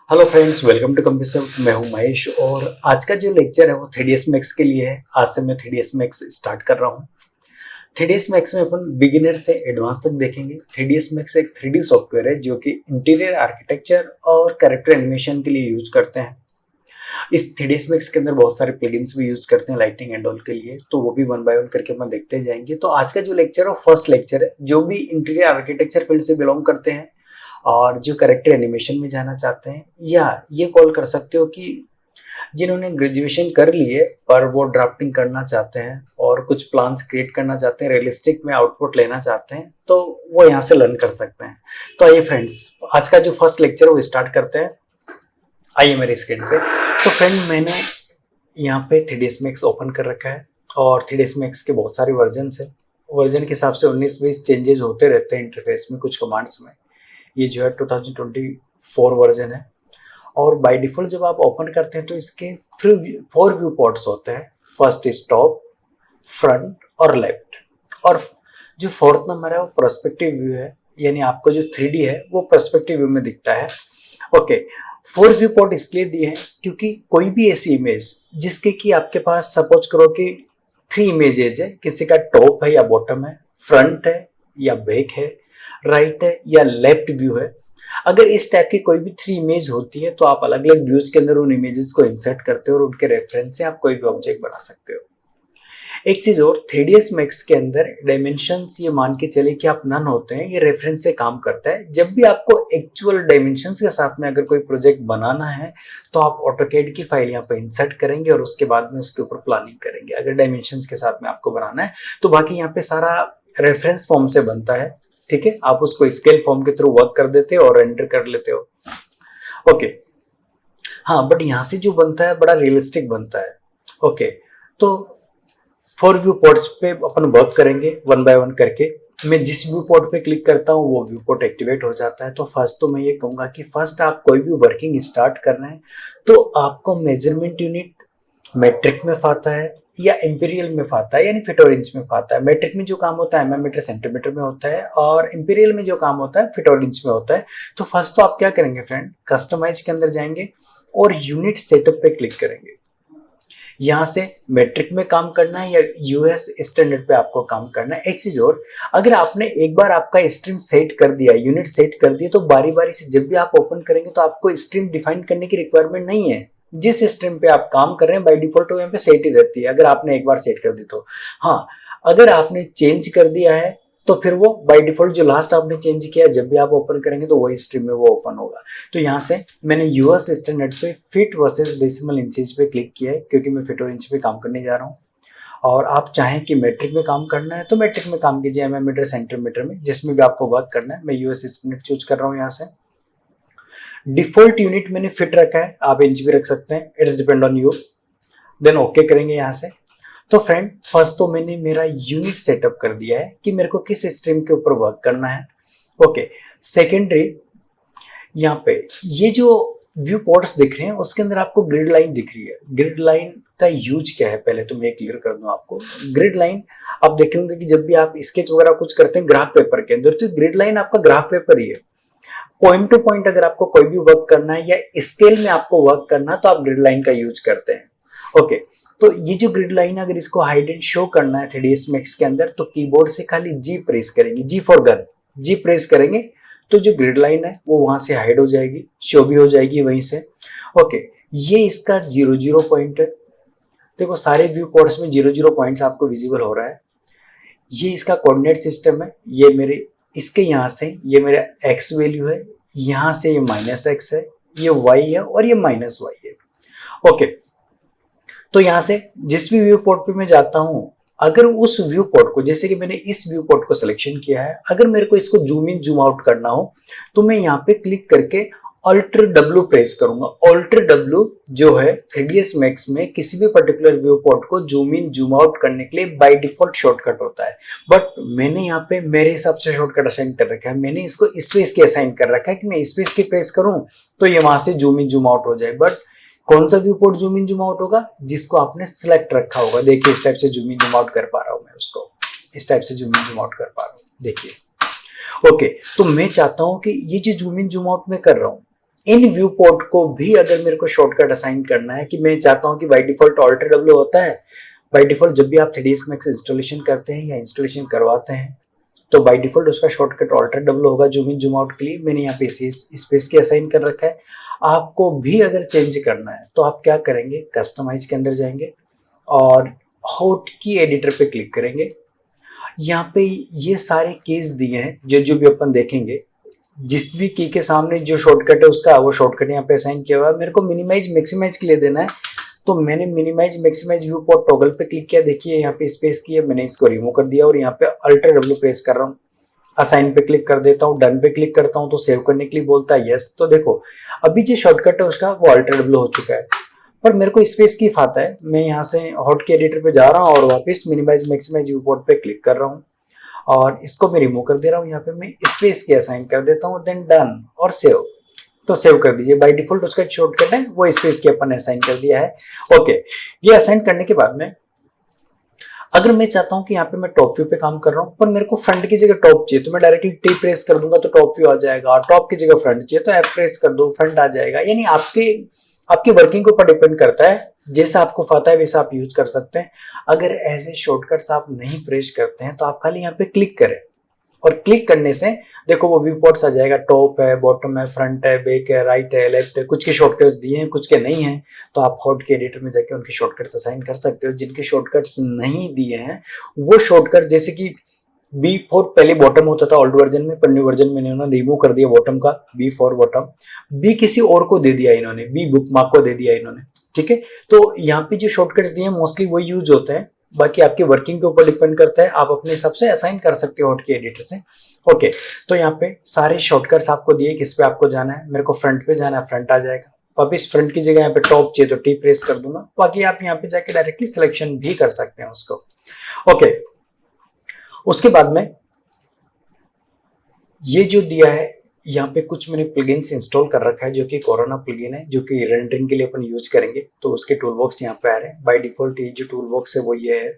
Hello friends, welcome to computer. मैं हूं महेश और आज का जो लेक्चर है वो 3ds मैक्स के लिए है। आज से मैं 3ds मैक्स स्टार्ट कर रहा हूं। 3ds मैक्स में अपन बिगिनर से एडवांस तक देखेंगे। 3ds मैक्स एक 3D सॉफ्टवेयर है जो कि इंटीरियर आर्किटेक्चर और कैरेक्टर एनिमेशन के लिए यूज करते हैं। इस 3ds मैक्स के अंदर बहुत सारे प्लगइन्स भी यूज करते हैं लाइटिंग एंड ऑल के लिए, तो वो भी वन बाय वन करके अपन देखते जाएंगे। तो आज का जो लेक्चर है फर्स्ट लेक्चर है। जो भी इंटीरियर आर्किटेक्चर फील्ड से बिलोंग करते हैं और जो कैरेक्टर एनिमेशन में जाना चाहते हैं, या ये कॉल कर सकते हो कि जिन्होंने ग्रेजुएशन कर लिए पर वो ड्राफ्टिंग करना चाहते हैं और कुछ प्लान्स क्रिएट करना चाहते हैं, रियलिस्टिक में आउटपुट लेना चाहते हैं, तो वो यहाँ से लर्न कर सकते हैं। तो आइए फ्रेंड्स, आज का जो फर्स्ट लेक्चर है वो स्टार्ट करते हैं। आइए मेरे स्क्रीन पे। तो फ्रेंड, मैंने यहाँ पे 3ds मैक्स ओपन कर रखा है और 3ds मैक्स के बहुत सारे वर्जन है। वर्जन के हिसाब से 19-20 चेंजेस होते रहते हैं इंटरफेस में, कुछ कमांड्स में। ये जो है 2024 वर्जन है और बाय डिफॉल्ट जब आप ओपन करते हैं तो इसके 4 व्यू पोर्ट्स होते हैं। फर्स्ट इज टॉप, फ्रंट और लेफ्ट, और जो फोर्थ नंबर है वो पर्सपेक्टिव व्यू है, यानी आपको जो 3D है वो पर्सपेक्टिव व्यू में दिखता है। ओके, 4 व्यू पोर्ट इसलिए दिए हैं क्योंकि कोई भी ऐसी इमेज जिसके कि आपके पास सपोज करो कि 3 इमेजेज है, किसी का टॉप है या बॉटम है, फ्रंट है या बैक है, राइट है या लेफ्ट व्यू है, अगर इस टाइप की कोई भी 3 इमेज होती है तो आप अलग अलग व्यूज के अंदर उन इमेजेस को इंसर्ट करते हो और उनके रेफरेंस से आप कोई भी ऑब्जेक्ट बना सकते हो। एक चीज और, 3ds मैक्स के अंदर डायमेंशंस ये मान के चले कि आप नन होते हैं, ये रेफरेंस से काम करता है। जब भी आपको एक्चुअल डायमेंशंस के साथ में अगर कोई प्रोजेक्ट बनाना है तो आप ऑटोकैड की फाइल यहाँ पे इंसर्ट करेंगे और उसके बाद में उसके ऊपर प्लानिंग करेंगे। अगर डायमेंशंस के साथ में आपको बनाना है तो बाकी यहाँ पे सारा रेफरेंस फॉर्म से बनता है, ठीक है। आप उसको स्केल फॉर्म के थ्रू वर्क कर देते हो और एंटर कर लेते हो। ओके, हाँ, बट यहाँ से जो बनता है बड़ा रियलिस्टिक बनता है। ओके, तो 4 व्यू पोर्ट्स पे अपन वर्क करेंगे वन बाय वन करके। मैं जिस व्यू पोर्ट पे क्लिक करता हूँ वो व्यू पोर्ट एक्टिवेट हो जाता है। तो फर्स्ट तो मैं ये कहूंगा कि फर्स्ट आप कोई भी वर्किंग स्टार्ट कर रहे हैं तो आपको मेजरमेंट यूनिट मेट्रिक में फाता है या इंपीरियल में फाता है, यानी फीट और इंच में फाता है। मेट्रिक में जो काम होता है mm सेंटीमीटर में होता है और इंपीरियल में जो काम होता है फीट और इंच में होता है। तो फर्स्ट तो आप क्या करेंगे फ्रेंड, कस्टमाइज के अंदर जाएंगे और यूनिट सेटअप पे क्लिक करेंगे। यहाँ से मेट्रिक में काम करना है या यूएस स्टैंडर्ड पे आपको काम करना है। एक चीज और, अगर आपने एक बार आपका स्ट्रीम सेट कर दिया, यूनिट सेट कर दिया, तो बारी बारी से जब भी आप ओपन करेंगे तो आपको स्ट्रीम डिफाइन करने की रिक्वायरमेंट नहीं है। जिस स्ट्रीम पे आप काम कर रहे हैं बाय डिफॉल्ट वो यहाँ पे सेट ही रहती है, अगर आपने एक बार सेट कर दी तो। हाँ, अगर आपने चेंज कर दिया है तो फिर वो बाय डिफॉल्ट जो लास्ट आपने चेंज किया जब भी आप ओपन करेंगे तो वही स्ट्रीम में वो ओपन होगा। तो यहाँ से मैंने यूएस स्टैंडर्ड पे फीट वर्सेस डेसिमल इंचेस पे क्लिक किया है क्योंकि मैं फीट और इंच पे काम करने जा रहा हूँ। और आप चाहें कि मेट्रिक में काम करना है तो मेट्रिक में काम कीजिए, mm सेंटीमीटर में, जिसमें भी आपको वर्क करना है। मैं यूएस स्टैंडर्ड चूज कर रहा हूँ। यहाँ से डिफॉल्ट यूनिट मैंने फिट रखा है, आप इंच भी रख सकते हैं, it's depend on you. Then okay करेंगे यहाँ से। तो फ्रेंड, फर्स्ट तो मैंने मेरा यूनिट सेटअप कर दिया है कि मेरे को किस स्ट्रीम के ऊपर वर्क करना है। ओके, सेकेंडरी, यहाँ पे ये जो व्यू पोर्ट्स दिख रहे हैं उसके अंदर आपको ग्रिड लाइन दिख रही है। ग्रिड लाइन का यूज क्या है पहले तो मैं क्लियर कर दूं आपको। ग्रिड लाइन आप देखेंगे कि जब भी आप स्केच वगैरह कुछ करते हैं ग्राफ पेपर के अंदर, तो ग्रिड लाइन आपका ग्राफ पेपर ही है। पॉइंट टू पॉइंट अगर आपको कोई भी वर्क करना है या स्केल में आपको वर्क करना है तो आप ग्रिड लाइन का यूज करते हैं। ओके, तो ये जो ग्रिड लाइन अगर इसको हाइड एंड शो करना है 3ds मैक्स के अंदर तो कीबोर्ड से खाली जी प्रेस करेंगे, जी फॉर गन, जी प्रेस करेंगे तो जो ग्रिड लाइन है वो वहां से हाइड हो जाएगी, शो भी हो जाएगी वहीं से। ओके, ये इसका 0 पॉइंट है। देखो सारे व्यू पोर्ट्स में 0 पॉइंट्स आपको विजिबल हो रहा है। ये इसका कोऑर्डिनेट सिस्टम है। ये मेरे इसके यहाँ से ये मेरा एक्स वैल्यू है, यहाँ से ये -x है, ये y है और ये -y है। ओके, तो यहाँ से जिस भी व्यू पोर्ट पे मैं जाता हूँ, अगर उस व्यू पोर्ट को, जैसे कि मैंने इस व्यू पोर्ट को सिलेक्शन किया है, अगर मेरे को इसको जूम इन जूम आउट करना हो तो मैं यहाँ पे क्लिक करके Alt W प्रेस करूंगा। Alt W जो है 3ds मैक्स में किसी भी पर्टिकुलर व्यू पोर्ट को जूम इन जूम आउट करने के लिए बाय डिफॉल्ट शॉर्टकट होता है, बट मैंने यहाँ पे मेरे हिसाब से शॉर्टकट असाइन कर रखा है। मैंने इसको स्पेस की असाइन कर रखा है कि मैं स्पेस की प्रेस करूं तो ये वहां से जूम इन जूम आउट हो जाए। बट कौन सा view port zoom in zoom out होगा, जिसको आपने सिलेक्ट रखा होगा। देखिए इस टाइप से जूम इन जूम आउट कर पा रहा हूं मैं, उसको इस टाइप से जूम इन जूम आउट कर पा रहा हूं, देखिए। ओके, तो मैं चाहता हूं कि ये जो जूम इन जूम आउट में कर रहा हूं इन व्यू पोर्ट को भी अगर मेरे को शॉर्टकट असाइन करना है कि मैं चाहता हूं कि बाय डिफॉल्ट ऑल्टर डब्ल्यू होता है, बाय डिफॉल्ट जब भी आप 3ds Max इंस्टॉलेशन करते हैं या इंस्टॉलेशन करवाते हैं तो बाय डिफॉल्ट उसका शॉर्टकट ऑल्टर डब्ल्यू होगा जूम इन जूम आउट के लिए। मैंने यहाँ पे स्पेस के असाइन कर रखा है। आपको भी अगर चेंज करना है तो आप क्या करेंगे, कस्टमाइज के अंदर जाएंगे और हॉट की एडिटर पे क्लिक करेंगे। यहाँ पे ये सारे केस दिए हैं जो जो भी अपन देखेंगे, जिस भी की के सामने जो शॉर्टकट है उसका वो शॉर्टकट यहाँ पे असाइन किया हुआ है। मेरे को मिनिमाइज मैक्सिमाइज के लिए देना है तो मैंने minimize maximize viewport toggle पे क्लिक किया। देखिए यहाँ पे स्पेस की है, मैंने इसको रिमूव कर दिया और यहाँ पे अल्टर डब्ल्यू प्रेस कर रहा हूँ। असाइन पे क्लिक कर देता हूँ, डन पे क्लिक करता हूँ तो सेव करने के लिए बोलता है यस। तो देखो अभी जो शॉर्टकट है उसका वो अल्टर डब्ल्यू हो चुका है, पर मेरे को स्पेस की फाता है। मैं यहाँ से हॉट के एडिटर पे जा रहा हूँ और वापस मिनिमाइज मैक्सिमाइज व्यू पोर्ट पे क्लिक कर रहा हूँ और इसको मैं रिमूव कर दे रहा हूँ। यहाँ पे मैं स्पेस के असाइन कर देता हूँ, देन डन और सेव। तो सेव कर दीजिए। बाय डिफॉल्ट उसका शॉर्टकट है वो स्पेस के अपन ने असाइन कर दिया है। ओके, ये असाइन करने के बाद में अगर मैं चाहता हूं कि यहाँ पे मैं टॉप व्यू पे काम कर रहा हूं पर मेरे को फ्रंट की जगह टॉप चाहिए तो मैं डायरेक्टली टी प्रेस कर दूंगा तो टॉप व्यू आ जाएगा। टॉप की जगह फ्रंट चाहिए तो एफ प्रेस कर दो, फ्रंट आ जाएगा। यानी आपकी वर्किंग के ऊपर डिपेंड करता है, जैसा आपको पता है वैसा आप यूज कर सकते हैं। अगर ऐसे शॉर्टकट्स आप नहीं प्रेस करते हैं तो आप खाली यहाँ पे क्लिक करें और क्लिक करने से देखो वो व्यू पोर्ट्स आ जाएगा। टॉप है, बॉटम है, फ्रंट है, बैक है, राइट है, लेफ्ट है। कुछ के शॉर्टकट्स दिए हैं, कुछ के नहीं हैं, तो आप हॉट के एडिटर में जाके उनके शॉर्टकट्स असाइन कर सकते हो। जिनके शॉर्टकट्स नहीं दिए हैं वो शॉर्टकट, जैसे कि B4 पहले बॉटम होता था ओल्ड वर्जन में, पर न्यू वर्जन में इन्होंने रिमूव कर दिया बॉटम का, B4 बॉटम। बी किसी और को दे दिया इन्होंने, बी बुकमार्क को दे दिया इन्होंने, ठीक है। तो यहाँ पे जो शॉर्टकट्स दिए हैं मोस्टली वही यूज होते हैं, बाकी आपकी वर्किंग के ऊपर डिपेंड करता है। आप अपने हिसाब से असाइन कर सकते हो हॉट की एडिटर से। ओके, तो यहाँ पे सारे शॉर्टकट्स आपको दिए, किस पे आपको जाना है। मेरे को फ्रंट पे जाना है, फ्रंट आ जाएगा। वापिस फ्रंट की जगह यहाँ पे टॉप चाहिए तो टी प्रेस कर दूंगा। बाकी आप यहाँ पे जाके डायरेक्टली सिलेक्शन भी कर सकते हैं उसको। ओके, उसके बाद में ये जो दिया है यहाँ पे कुछ मैंने प्लगइन्स इंस्टॉल कर रखा है जो कि कोरोना प्लगइन है, जो कि रेंडरिंग के लिए अपन यूज करेंगे। तो उसके टूल बॉक्स यहाँ पे आ रहे हैं। बाय डिफॉल्ट ये जो टूल बॉक्स है वो ये है,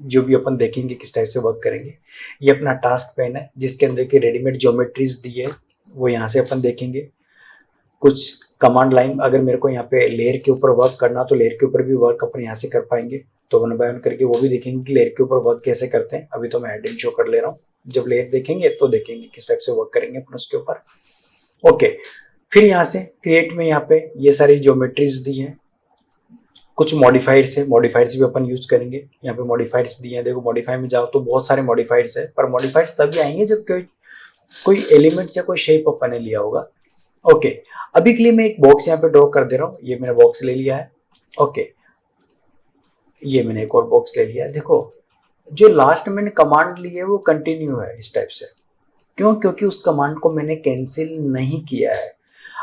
जो भी अपन देखेंगे किस टाइप से वर्क करेंगे। ये अपना टास्क पैन है जिसके अंदर की रेडीमेड ज्योमेट्रीज दी है वो यहाँ से अपन देखेंगे। कुछ कमांड लाइन, अगर मेरे को यहाँ पे लेयर के ऊपर वर्क करना तो लेयर के ऊपर भी वर्क अपन यहाँ से कर पाएंगे। तो वन बाय वन करके वो भी देखेंगे कि लेयर के ऊपर वर्क कैसे करते हैं। अभी तो मैं हेडिंग शो कर ले रहा हूँ, जब लेयर देखेंगे तो देखेंगे किस टाइप से वर्क करेंगे अपन उसके ऊपर। ओके, फिर यहाँ से क्रिएट में यहाँ पे ये सारी ज्योमेट्रीज दी हैं। कुछ मॉडिफायर्स है, मॉडिफायर्स भी अपन यूज करेंगे। यहाँ पे मॉडिफायर्स दिए हैं, देखो मॉडिफाई में जाओ तो बहुत सारे मॉडिफायर्स है, पर मॉडिफायर्स तभी आएंगे जब कोई एलिमेंट्स या कोई शेप अपन ने लिया होगा। ओके, अभी के लिए मैं एक बॉक्स यहाँ पे ड्रॉ कर दे रहा हूँ। ये मैंने बॉक्स ले लिया है। ओके, ये मैंने एक और बॉक्स ले लिया है। देखो जो लास्ट मैंने कमांड ली है वो कंटिन्यू है इस टाइप से। क्यों? क्योंकि उस कमांड को मैंने कैंसिल नहीं किया है।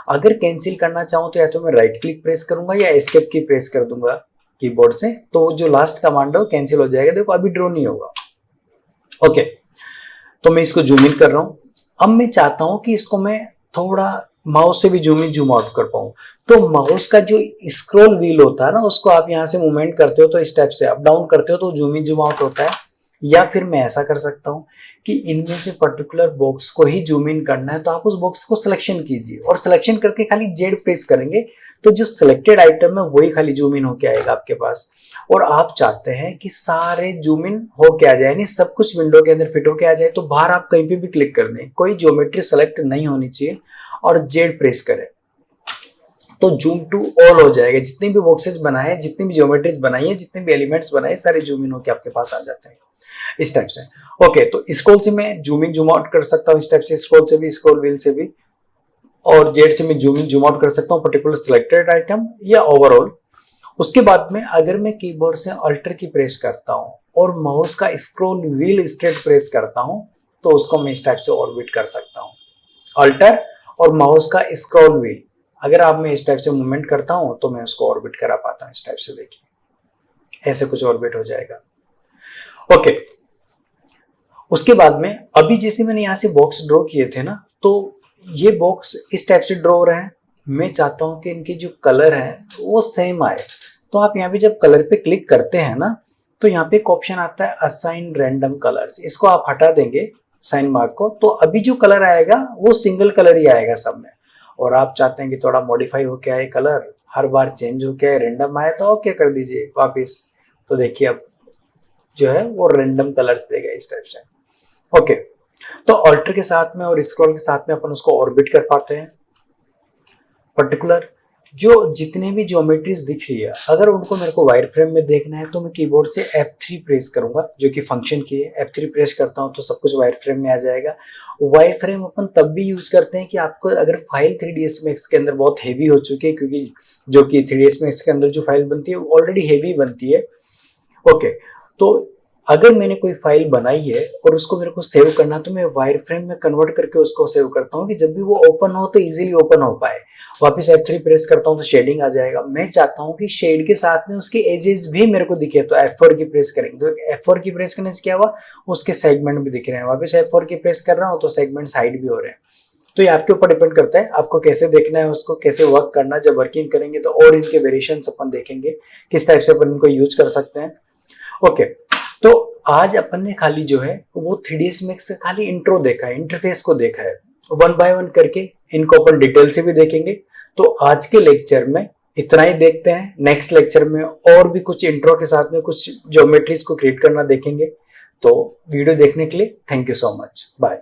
अगर कैंसिल करना चाहूँ तो या तो मैं राइट क्लिक प्रेस करूंगा या एस्केप की प्रेस कर दूंगा कीबोर्ड से, तो जो लास्ट कमांड है वो कैंसिल हो जाएगा। देखो अभी ड्रॉ नहीं होगा। ओके, तो मैं इसको जूम इन कर रहा हूँ। अब मैं चाहता हूँ कि इसको मैं थोड़ा माउस से भी जूम इन जूम आउट कर पाऊँ। तो माउस का जो स्क्रॉल व्हील होता है ना, उसको आप यहाँ से मूवमेंट करते हो तो इस टाइप से अप डाउन करते हो तो जूम इन जूम आउट होता है। या फिर मैं ऐसा कर सकता हूँ कि इनमें से पर्टिकुलर बॉक्स को ही जूम इन करना है तो आप उस बॉक्स को सिलेक्शन कीजिए और सिलेक्शन करके खाली जेड प्रेस करेंगे तो जो सिलेक्टेड आइटम है वही खाली जूम इन होके आएगा आपके पास। और आप चाहते हैं कि सारे जूम इन होके आ जाए, यानी सब कुछ विंडो के अंदर फिट होके आ जाए, तो बाहर आप कहीं पे भी क्लिक कर दें, कोई ज्योमेट्री सेलेक्ट नहीं होनी चाहिए और जेड प्रेस करें तो जूम टू ऑल हो जाएगा। जितने भी बॉक्सेस बनाए, जितनी भी ज्योमेट्रीज बनाई है, जितने भी एलिमेंट्स बनाए, सारे जूम इन होके आपके पास आ जाते हैं इस टाइप से। ओके, तो स्क्रॉल से मैं जूम इन जूम आउट कर सकता हूँ इस टाइप से, स्क्रॉल से भी, स्क्रॉल व्हील से भी, और जेड से मैं जूम इन जूम आउट कर सकता हूँ पर्टिकुलर सिलेक्टेड आइटम या ओवरऑल। उसके बाद में अगर मैं कीबोर्ड से अल्टर की प्रेस करता हूँ और माउस का स्क्रॉल व्हील स्ट्रेट प्रेस करता हूँ तो उसको मैं इस टाइप से ऑर्बिट कर सकता हूँ। अल्टर और माउस का स्क्रॉल व्हील अगर आप मैं इस टाइप से मूवमेंट करता हूँ तो मैं उसको ऑर्बिट करा पाता हूँ इस टाइप से। देखिए ऐसे कुछ ऑर्बिट हो जाएगा। ओके, उसके बाद में अभी जैसे मैंने यहाँ से बॉक्स ड्रॉ किए थे ना, तो ये बॉक्स इस टाइप से ड्रॉ हो रहे हैं। मैं चाहता हूँ कि इनकी जो कलर है वो सेम आए, तो आप यहाँ पे जब कलर पे क्लिक करते हैं ना तो यहाँ पे एक ऑप्शन आता है असाइन रैंडम कलर्स। इसको आप हटा देंगे साइन मार्क को, तो अभी जो कलर आएगा वो सिंगल कलर ही आएगा सब में। और आप चाहते हैं कि थोड़ा मॉडिफाई हो के आए कलर, हर बार चेंज हो के आए, रैंडम आए, तो ओके कर दीजिए वापस। तो देखिए अब जो है वो रैंडम कलर्स देगा इस टाइप से। ओके, तो ऑल्टर के साथ में और स्क्रॉल के साथ में अपन उसको ऑर्बिट कर पाते हैं। पर्टिकुलर जो जितने भी ज्योमेट्रीज दिख रही है, अगर उनको मेरे को वायर फ्रेम में देखना है तो मैं कीबोर्ड से F3 प्रेस करूंगा, जो कि फंक्शन की है। F3 प्रेस करता हूं तो सब कुछ वायर फ्रेम में आ जाएगा। वायर फ्रेम अपन तब भी यूज करते हैं कि आपको अगर फाइल 3ds Max के अंदर बहुत हेवी हो चुकी है, क्योंकि जो कि 3ds Max के अंदर जो फाइल बनती है वो ऑलरेडी हेवी बनती है। ओके, तो अगर मैंने कोई फाइल बनाई है और उसको मेरे को सेव करना, तो मैं वायर फ्रेम में कन्वर्ट करके उसको सेव करता हूँ कि जब भी वो ओपन हो तो इजीली ओपन हो पाए। वापस F3 प्रेस करता हूँ तो शेडिंग आ जाएगा। मैं चाहता हूँ कि शेड के साथ में उसके एजेस भी मेरे को दिखे, तो F4 की प्रेस करेंगे, तो F4 की प्रेस करने से क्या हुआ, उसके सेगमेंट भी दिख रहे हैं। वापस F4 की प्रेस कर रहा हूँ तो सेगमेंट साइड भी हो रहे हैं। तो ये आपके ऊपर डिपेंड करता है आपको कैसे देखना है, उसको कैसे वर्क करना है। जब वर्किंग करेंगे तो और इनके वेरिएशंस अपन देखेंगे, किस टाइप से अपन इनको यूज कर सकते हैं। ओके, तो आज अपन ने खाली जो है वो 3ds Max से खाली इंट्रो देखा है, इंटरफेस को देखा है। वन बाय वन करके इनको अपन डिटेल से भी देखेंगे। तो आज के लेक्चर में इतना ही देखते हैं। नेक्स्ट लेक्चर में और भी कुछ इंट्रो के साथ में कुछ ज्योमेट्रीज को क्रिएट करना देखेंगे। तो वीडियो देखने के लिए thank you so much, bye.